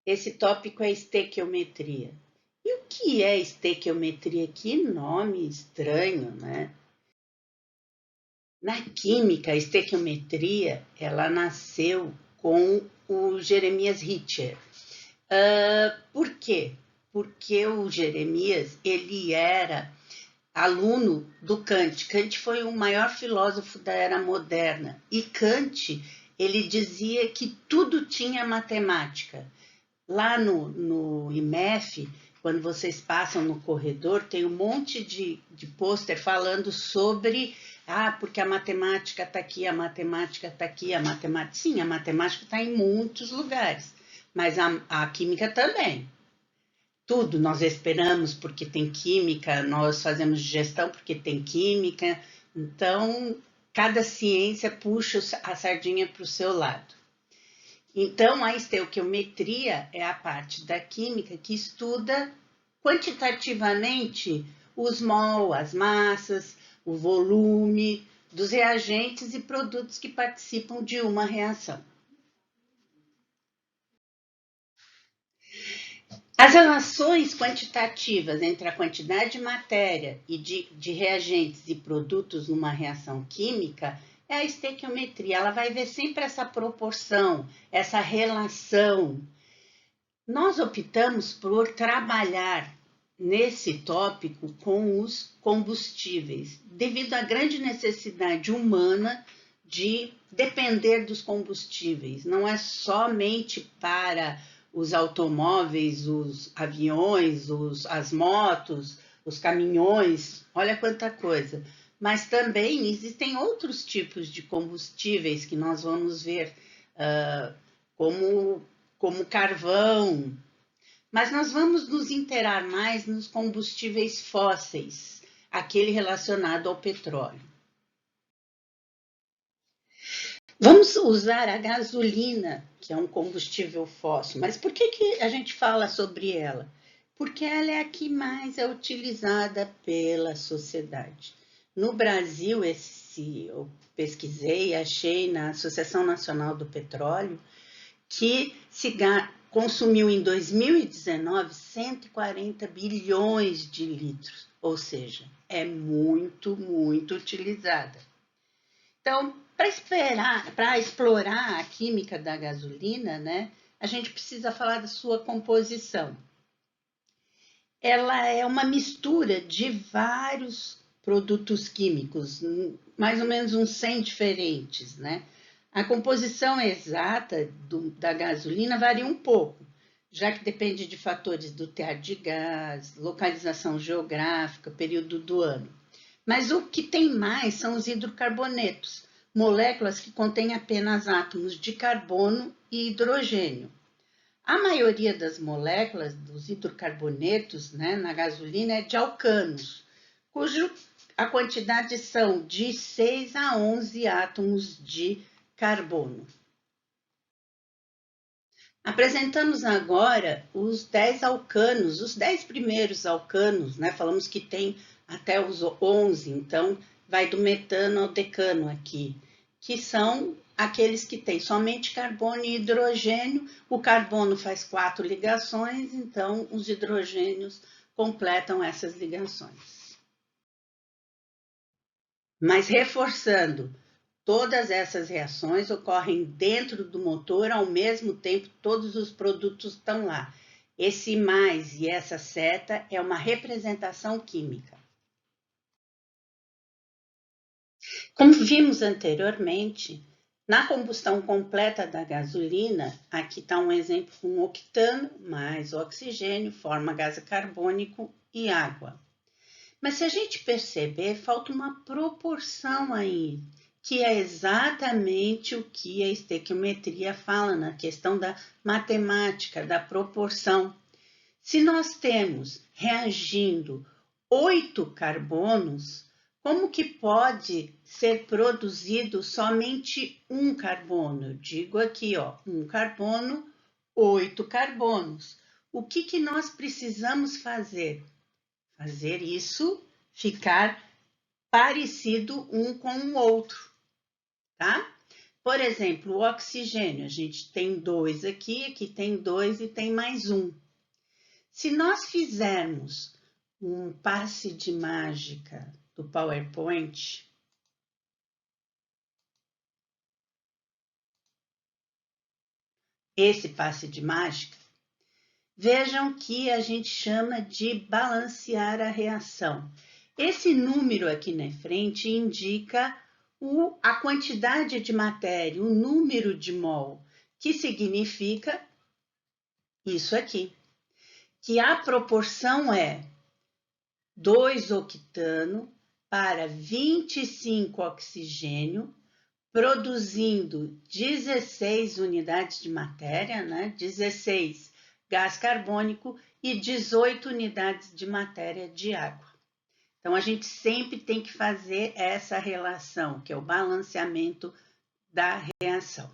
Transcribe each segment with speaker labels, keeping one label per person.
Speaker 1: Esse tópico é estequiometria. E o que é estequiometria? Que nome estranho, né? Na química, a estequiometria, ela nasceu com o Jeremias Richer. Por quê? Porque o Jeremias, ele era aluno do Kant. Kant foi o maior filósofo da era moderna. E Kant, ele dizia que tudo tinha matemática. Lá no IMEF, quando vocês passam no corredor, tem um monte de pôster falando sobre porque a matemática está aqui, a matemática está aqui, a matemática. Sim, a matemática está em muitos lugares, mas a química também. Tudo nós esperamos porque tem química, nós fazemos gestão porque tem química. Então, cada ciência puxa a sardinha para o seu lado. Então, a estequiometria é a parte da química que estuda quantitativamente os mol, as massas, o volume dos reagentes e produtos que participam de uma reação. As relações quantitativas entre a quantidade de matéria e de reagentes e produtos numa reação química é a estequiometria. Ela vai ver sempre essa proporção, essa relação. Nós optamos por trabalhar nesse tópico com os combustíveis, devido à grande necessidade humana de depender dos combustíveis. Não é somente para os automóveis, os aviões, as motos, os caminhões, olha quanta coisa. Mas também existem outros tipos de combustíveis que nós vamos ver, como carvão. Mas nós vamos nos inteirar mais nos combustíveis fósseis, aquele relacionado ao petróleo. Vamos usar a gasolina, que é um combustível fóssil. Mas por que a gente fala sobre ela? Porque ela é a que mais é utilizada pela sociedade. No Brasil, eu pesquisei e achei na Associação Nacional do Petróleo que se consumiu em 2019 140 bilhões de litros, ou seja, é muito, muito utilizada. Então, para explorar a química da gasolina, né, a gente precisa falar da sua composição. Ela é uma mistura de vários produtos químicos, mais ou menos uns 100 diferentes, né? A composição exata da gasolina varia um pouco, já que depende de fatores do teor de gás, localização geográfica, período do ano. Mas o que tem mais são os hidrocarbonetos, moléculas que contêm apenas átomos de carbono e hidrogênio. A maioria das moléculas dos hidrocarbonetos, né, na gasolina é de alcanos, cuja a quantidade são de 6 a 11 átomos de carbono. Apresentamos agora os 10 alcanos, os 10 primeiros alcanos, né? Falamos que tem até os 11, então vai do metano ao decano aqui, que são aqueles que têm somente carbono e hidrogênio. O carbono faz 4 ligações, então os hidrogênios completam essas ligações. Mas reforçando, todas essas reações ocorrem dentro do motor ao mesmo tempo, todos os produtos estão lá. Esse mais e essa seta é uma representação química. Como vimos anteriormente, na combustão completa da gasolina, aqui está um exemplo com octano mais oxigênio, forma gás carbônico e água. Mas se a gente perceber, falta uma proporção aí, que é exatamente o que a estequiometria fala na questão da matemática, da proporção. Se nós temos reagindo 8 carbonos, como que pode ser produzido somente um carbono? Eu digo aqui, um carbono, 8 carbonos. O que nós precisamos fazer? Fazer isso ficar parecido um com o outro, tá? Por exemplo, o oxigênio, a gente tem 2 aqui, aqui tem 2 e tem mais 1. Se nós fizermos um passe de mágica do PowerPoint, esse passe de mágica, vejam que a gente chama de balancear a reação. Esse número aqui na frente indica a quantidade de matéria, o número de mol, que significa isso aqui, que a proporção é 2 octano para 25 oxigênio, produzindo 16 unidades de matéria, né? 16 gás carbônico e 18 unidades de matéria de água. Então, a gente sempre tem que fazer essa relação, que é o balanceamento da reação.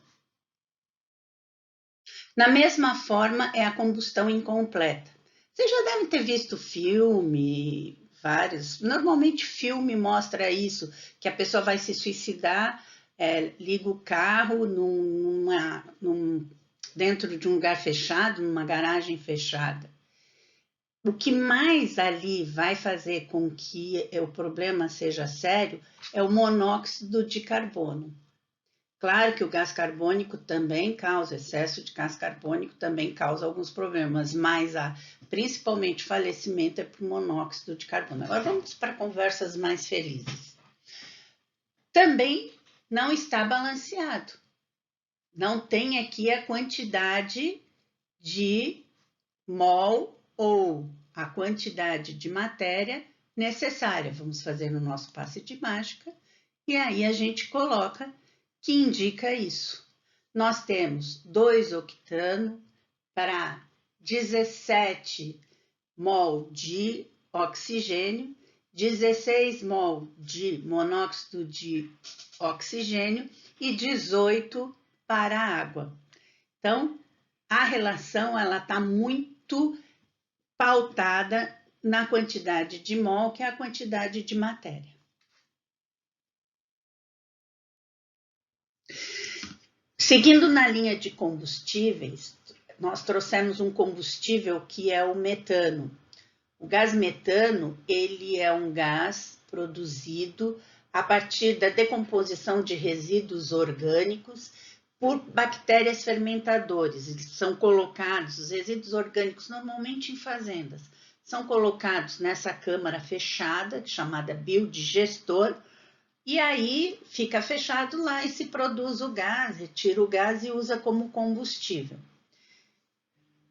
Speaker 1: Na mesma forma, é a combustão incompleta. Vocês já devem ter visto filme, vários. Normalmente, filme mostra isso, que a pessoa vai se suicidar, liga o carro dentro de um lugar fechado, numa garagem fechada. O que mais ali vai fazer com que o problema seja sério é o monóxido de carbono. Claro que o gás carbônico também causa, excesso de gás carbônico também causa alguns problemas, mas principalmente falecimento é por monóxido de carbono. Agora vamos para conversas mais felizes. Também não está balanceado. Não tem aqui a quantidade de mol ou a quantidade de matéria necessária. Vamos fazer no nosso passe de mágica e aí a gente coloca que indica isso. Nós temos 2 octano para 17 mol de oxigênio, 16 mol de monóxido de oxigênio e 18 para a água. Então, a relação ela está muito pautada na quantidade de mol, que é a quantidade de matéria. Seguindo na linha de combustíveis, nós trouxemos um combustível que é o metano. O gás metano, ele é um gás produzido a partir da decomposição de resíduos orgânicos por bactérias fermentadoras. Eles são colocados, os resíduos orgânicos, normalmente em fazendas, são colocados nessa câmara fechada, chamada biodigestor, e aí fica fechado lá e se produz o gás, retira o gás e usa como combustível.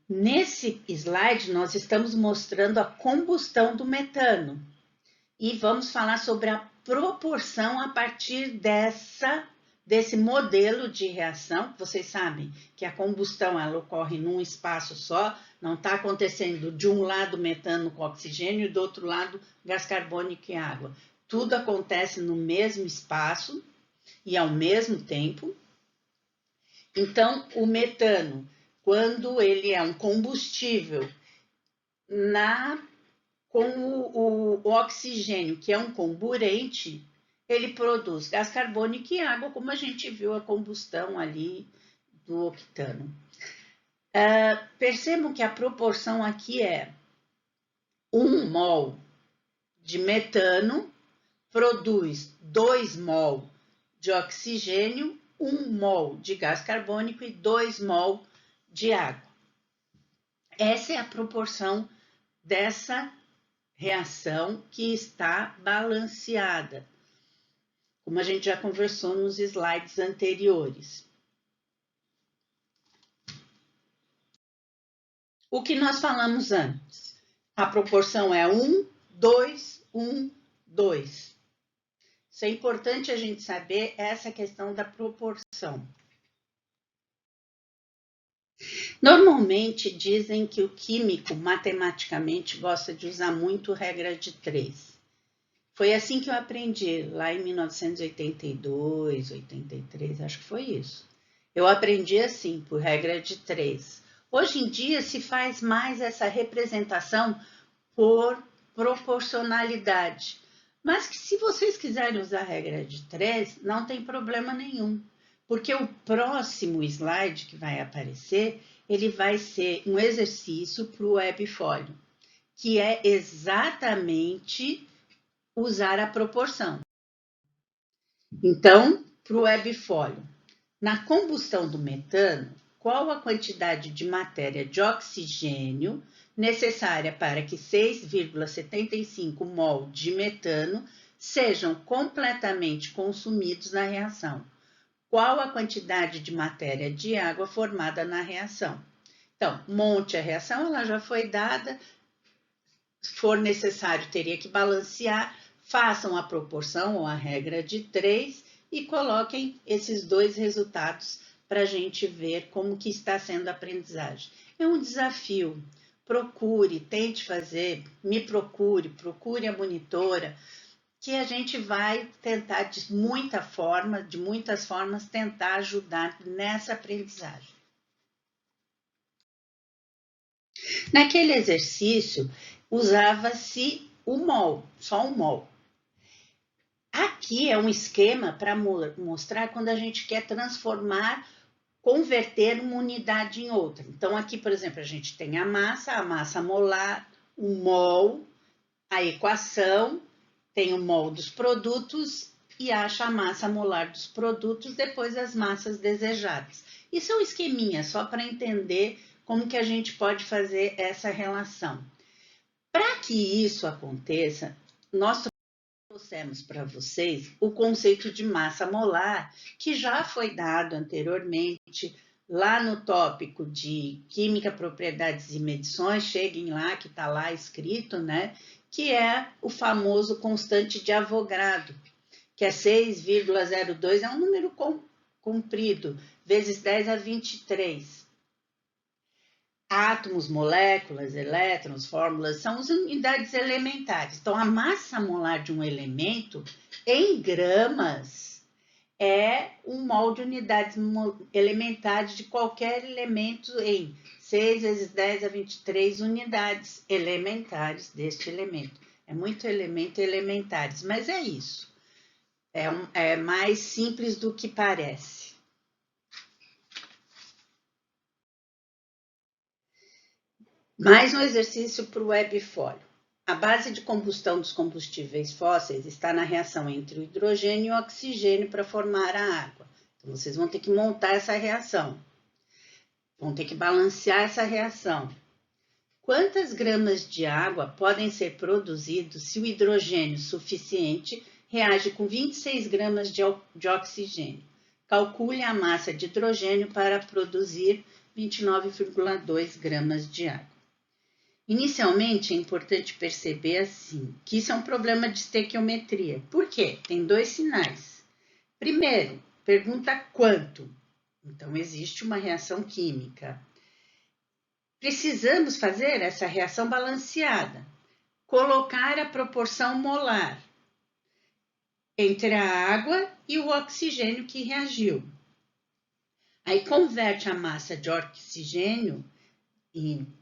Speaker 1: Nesse slide, nós estamos mostrando a combustão do metano e vamos falar sobre a proporção a partir desse modelo de reação. Vocês sabem que a combustão ela ocorre num espaço só, não está acontecendo de um lado metano com oxigênio e do outro lado gás carbônico e água. Tudo acontece no mesmo espaço e ao mesmo tempo. Então, o metano, quando ele é um combustível com o oxigênio, que é um comburente, ele produz gás carbônico e água, como a gente viu a combustão ali do octano. Percebam que a proporção aqui é 1 mol de metano produz 2 mol de oxigênio, 1 mol de gás carbônico e 2 mol de água. Essa é a proporção dessa reação que está balanceada, como a gente já conversou nos slides anteriores. O que nós falamos antes? A proporção é 1, 2, 1, 2. Isso é importante a gente saber essa questão da proporção. Normalmente dizem que o químico, matematicamente, gosta de usar muito regra de 3. Foi assim que eu aprendi, lá em 1982, 83, acho que foi isso. Eu aprendi assim, por regra de 3. Hoje em dia se faz mais essa representação por proporcionalidade. Mas que se vocês quiserem usar a regra de 3, não tem problema nenhum. Porque o próximo slide que vai aparecer, ele vai ser um exercício para o webfólio, que é exatamente usar a proporção. Então, para o webfólio, na combustão do metano, qual a quantidade de matéria de oxigênio necessária para que 6,75 mol de metano sejam completamente consumidos na reação? Qual a quantidade de matéria de água formada na reação? Então, monte a reação, ela já foi dada. Se for necessário, teria que balancear. Façam a proporção ou a regra de 3 e coloquem esses dois resultados para a gente ver como que está sendo a aprendizagem. É um desafio. Procure, tente fazer, me procure a monitora, que a gente vai tentar de muitas formas, tentar ajudar nessa aprendizagem. Naquele exercício, usava-se o mol, só um mol. Aqui é um esquema para mostrar quando a gente quer converter uma unidade em outra. Então, aqui, por exemplo, a gente tem a massa molar, o mol, a equação, tem o mol dos produtos e acha a massa molar dos produtos, depois as massas desejáveis. Isso é um esqueminha, só para entender como que a gente pode fazer essa relação. Para que isso aconteça, nós trouxemos para vocês o conceito de massa molar, que já foi dado anteriormente lá no tópico de Química, Propriedades e Medições, cheguem lá, que está lá escrito, né? Que é o famoso constante de Avogadro, que é 6,02, é um número comprido, vezes 10 a 23. Átomos, moléculas, elétrons, fórmulas, são as unidades elementares. Então, a massa molar de um elemento, em gramas, é um mol de unidades elementares de qualquer elemento em 6 vezes 10 a 23 unidades elementares deste elemento. É muito elemento elementares, mas é isso. É mais simples do que parece. Mais um exercício para o webfólio. A base de combustão dos combustíveis fósseis está na reação entre o hidrogênio e o oxigênio para formar a água. Então, vocês vão ter que montar essa reação. Vão ter que balancear essa reação. Quantas gramas de água podem ser produzidos se o hidrogênio suficiente reage com 26 gramas de oxigênio? Calcule a massa de hidrogênio para produzir 29,2 gramas de água. Inicialmente, é importante perceber assim, que isso é um problema de estequiometria. Por quê? Tem dois sinais. Primeiro, pergunta quanto. Então, existe uma reação química. Precisamos fazer essa reação balanceada. Colocar a proporção molar entre a água e o oxigênio que reagiu. Aí, converte a massa de oxigênio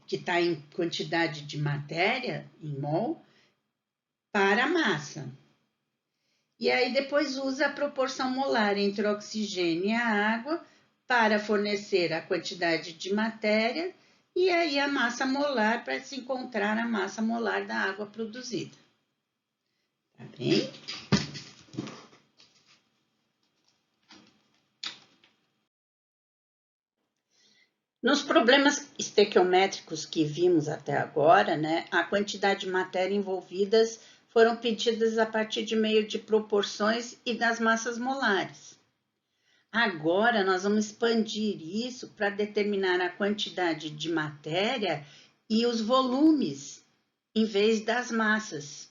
Speaker 1: que está em quantidade de matéria, em mol, para a massa. E aí depois usa a proporção molar entre o oxigênio e a água para fornecer a quantidade de matéria e aí a massa molar para se encontrar a massa molar da água produzida. Tá bem? Nos problemas estequiométricos que vimos até agora, né, a quantidade de matéria envolvidas foram pedidas a partir de meio de proporções e das massas molares. Agora, nós vamos expandir isso para determinar a quantidade de matéria e os volumes, em vez das massas.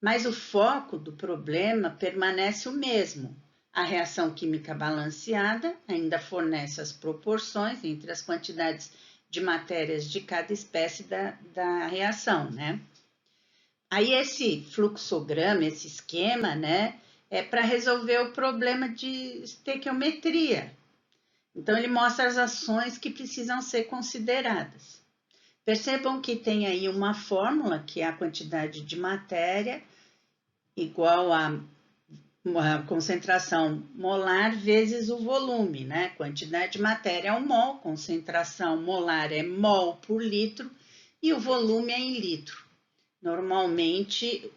Speaker 1: Mas o foco do problema permanece o mesmo. A reação química balanceada ainda fornece as proporções entre as quantidades de matérias de cada espécie da reação, né? Aí esse fluxograma, esse esquema, né, é para resolver o problema de estequiometria. Então, ele mostra as ações que precisam ser consideradas. Percebam que tem aí uma fórmula, que é a quantidade de matéria, igual a uma concentração molar vezes o volume, né? Quantidade de matéria é um mol, concentração molar é mol por litro e o volume é em litro. Normalmente,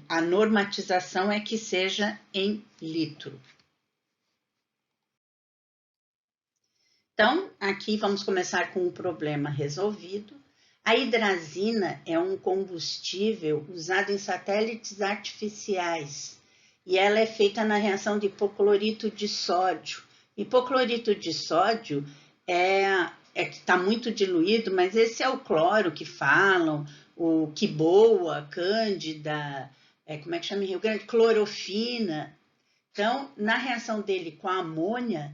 Speaker 1: a normatização é que seja em litro. Então, aqui vamos começar com o problema resolvido. A hidrazina é um combustível usado em satélites artificiais e ela é feita na reação de hipoclorito de sódio. Hipoclorito de sódio é que está muito diluído, mas esse é o cloro que falam, o quiboa, cândida, como é que chama em Rio Grande? Clorofina. Então, na reação dele com a amônia,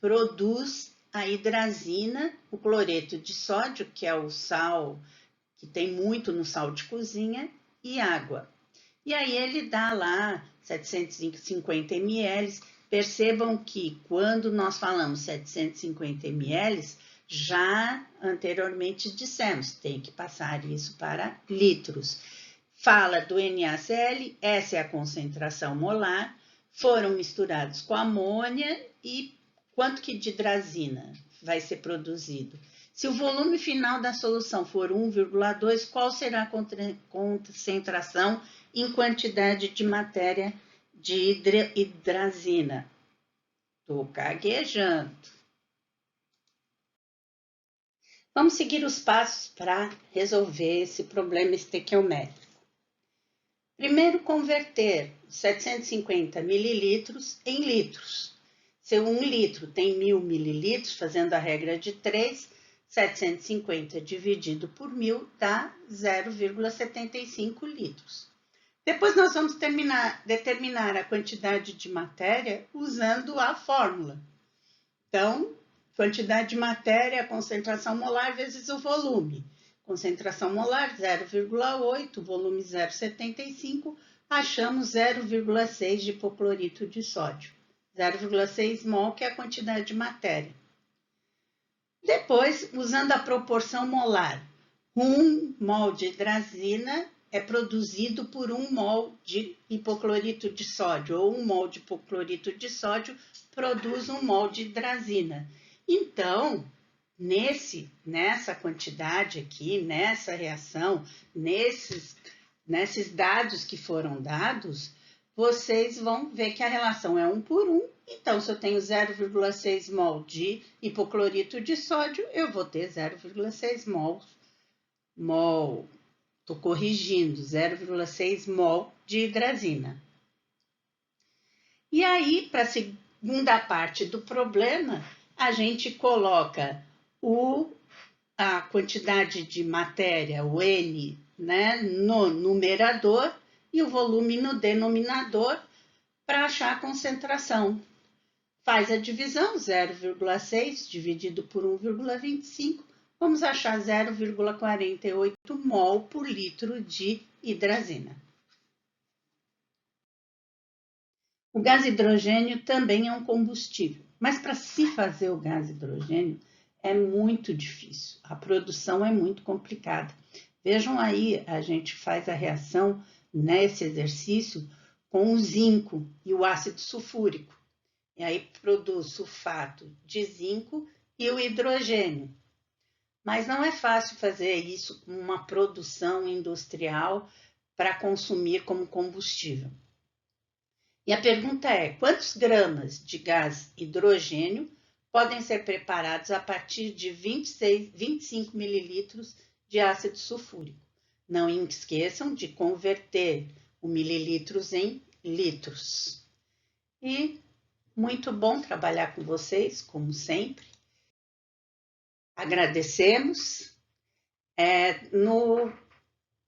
Speaker 1: produz a hidrazina, o cloreto de sódio, que é o sal que tem muito no sal de cozinha, e água. E aí ele dá lá 750 ml. Percebam que quando nós falamos 750 ml, já anteriormente dissemos, tem que passar isso para litros. Fala do NaCl, essa é a concentração molar, foram misturados com amônia e quanto que de hidrazina vai ser produzido? Se o volume final da solução for 1,2, qual será a concentração em quantidade de matéria de hidrazina? Estou gaguejando. Vamos seguir os passos para resolver esse problema estequiométrico. Primeiro, converter 750 mililitros em litros. Se 1 litro tem 1.000 mililitros, fazendo a regra de 3, 750 dividido por 1.000 dá 0,75 litros. Depois nós vamos determinar a quantidade de matéria usando a fórmula. Então, quantidade de matéria, a concentração molar vezes o volume. Concentração molar 0,8, volume 0,75, achamos 0,6 de hipoclorito de sódio. 0,6 mol, que é a quantidade de matéria. Depois, usando a proporção molar, 1 mol de hidrazina é produzido por 1 mol de hipoclorito de sódio, ou 1 mol de hipoclorito de sódio produz 1 mol de hidrazina. Então, nessa quantidade aqui, nessa reação, nesses dados que foram dados, vocês vão ver que a relação é 1 por 1. Então, se eu tenho 0,6 mol de hipoclorito de sódio, eu vou ter 0,6 mol. Estou corrigindo, 0,6 mol de hidrazina. E aí, para a segunda parte do problema, a gente coloca a quantidade de matéria, o N, né, no numerador e o volume no denominador para achar a concentração. Faz a divisão, 0,6 dividido por 1,25, vamos achar 0,48 mol por litro de hidrazina. O gás hidrogênio também é um combustível, mas para se fazer o gás hidrogênio é muito difícil, a produção é muito complicada. Vejam aí, a gente faz a reação nesse exercício com o zinco e o ácido sulfúrico. E aí produz sulfato de zinco e o hidrogênio. Mas não é fácil fazer isso com uma produção industrial para consumir como combustível. E a pergunta é, quantos gramas de gás hidrogênio podem ser preparados a partir de 25 mililitros de ácido sulfúrico? Não esqueçam de converter o mililitros em litros. E muito bom trabalhar com vocês, como sempre. Agradecemos.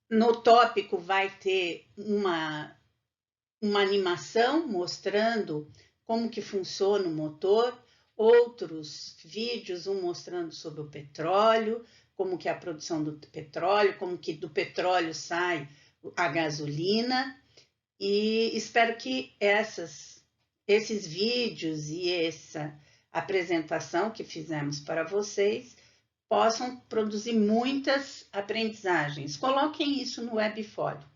Speaker 1: No tópico vai ter uma animação mostrando como que funciona o motor, outros vídeos, um mostrando sobre o petróleo, como que é a produção do petróleo, como que do petróleo sai a gasolina, e espero que esses vídeos e essa apresentação que fizemos para vocês possam produzir muitas aprendizagens. Coloquem isso no Webfólio.